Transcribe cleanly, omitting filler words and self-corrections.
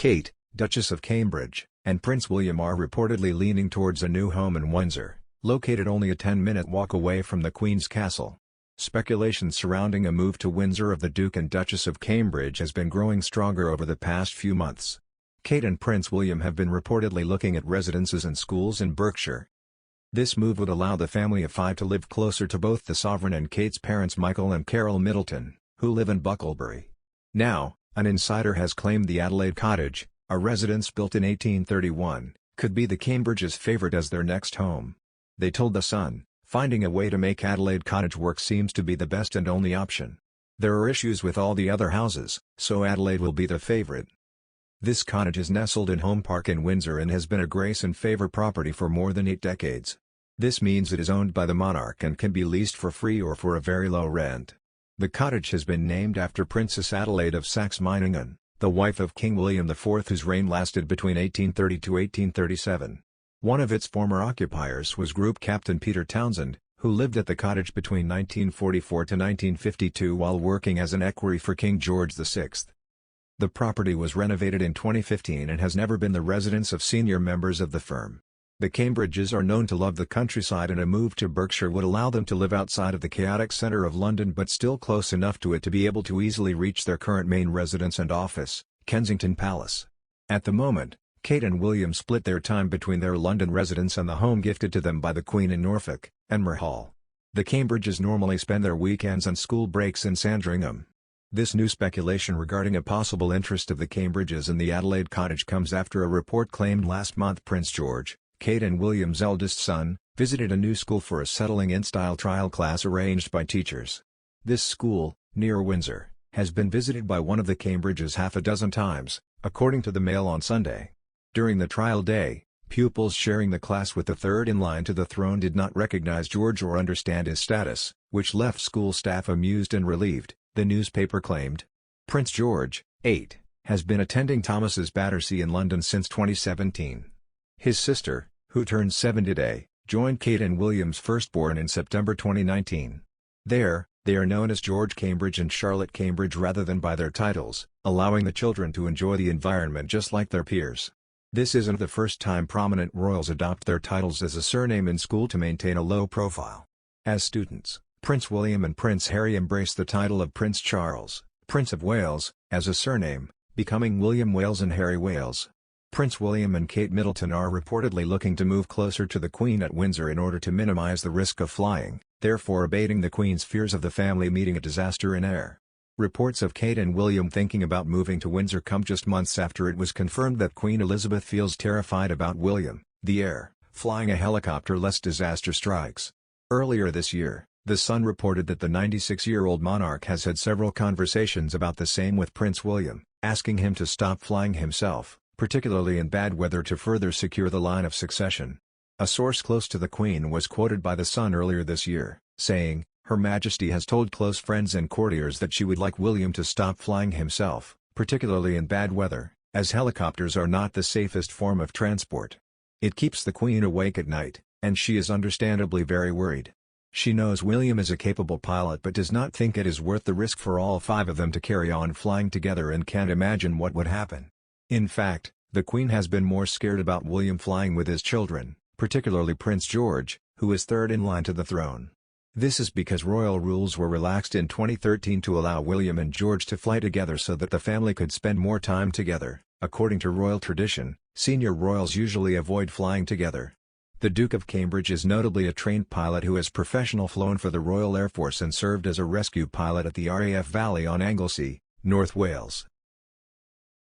Kate, Duchess of Cambridge, and Prince William are reportedly leaning towards a new home in Windsor, located only a 10-minute walk away from the Queen's castle. Speculation surrounding a move to Windsor of the Duke and Duchess of Cambridge has been growing stronger over the past few months. Kate and Prince William have been reportedly looking at residences and schools in Berkshire. This move would allow the family of five to live closer to both the sovereign and Kate's parents Michael and Carole Middleton, who live in Bucklebury. Now, an insider has claimed the Adelaide Cottage, a residence built in 1831, could be the Cambridges' favourite as their next home. They told The Sun, "Finding a way to make Adelaide Cottage work seems to be the best and only option. There are issues with all the other houses, so Adelaide will be the favourite." This cottage is nestled in Home Park in Windsor and has been a grace and favour property for more than 8 decades. This means it is owned by the monarch and can be leased for free or for a very low rent. The cottage has been named after Princess Adelaide of Saxe-Meiningen, the wife of King William IV, whose reign lasted between 1830 to 1837. One of its former occupiers was Group Captain Peter Townsend, who lived at the cottage between 1944 to 1952 while working as an equerry for King George VI. The property was renovated in 2015 and has never been the residence of senior members of the firm. The Cambridges are known to love the countryside, and a move to Berkshire would allow them to live outside of the chaotic centre of London but still close enough to it to be able to easily reach their current main residence and office, Kensington Palace. At the moment, Kate and William split their time between their London residence and the home gifted to them by the Queen in Norfolk, Enmore Hall. The Cambridges normally spend their weekends and school breaks in Sandringham. This new speculation regarding a possible interest of the Cambridges in the Adelaide Cottage comes after a report claimed last month Prince George, Kate and William's eldest son, visited a new school for a settling-in style trial class arranged by teachers. This school, near Windsor, has been visited by one of the Cambridges half a dozen times, according to the Mail on Sunday. During the trial day, pupils sharing the class with the third in line to the throne did not recognize George or understand his status, which left school staff amused and relieved, the newspaper claimed. Prince George, 8, has been attending Thomas's Battersea in London since 2017. His sister, who turned 7 today, joined Kate and William's firstborn in September 2019. There, they are known as George Cambridge and Charlotte Cambridge rather than by their titles, allowing the children to enjoy the environment just like their peers. This isn't the first time prominent royals adopt their titles as a surname in school to maintain a low profile. As students, Prince William and Prince Harry embraced the title of Prince Charles, Prince of Wales, as a surname, becoming William Wales and Harry Wales. Prince William and Kate Middleton are reportedly looking to move closer to the Queen at Windsor in order to minimize the risk of flying, therefore abating the Queen's fears of the family meeting a disaster in air. Reports of Kate and William thinking about moving to Windsor come just months after it was confirmed that Queen Elizabeth feels terrified about William, the heir, flying a helicopter lest disaster strikes. Earlier this year, The Sun reported that the 96-year-old monarch has had several conversations about the same with Prince William, asking him to stop flying himself, particularly in bad weather, to further secure the line of succession. A source close to the Queen was quoted by The Sun earlier this year, saying, "Her Majesty has told close friends and courtiers that she would like William to stop flying himself, particularly in bad weather, as helicopters are not the safest form of transport. It keeps the Queen awake at night, and she is understandably very worried. She knows William is a capable pilot but does not think it is worth the risk for all 5 of them to carry on flying together and can't imagine what would happen." In fact, the Queen has been more scared about William flying with his children, particularly Prince George, who is third in line to the throne. This is because royal rules were relaxed in 2013 to allow William and George to fly together so that the family could spend more time together. According to royal tradition, senior royals usually avoid flying together. The Duke of Cambridge is notably a trained pilot who has professionally flown for the Royal Air Force and served as a rescue pilot at the RAF Valley on Anglesey, North Wales.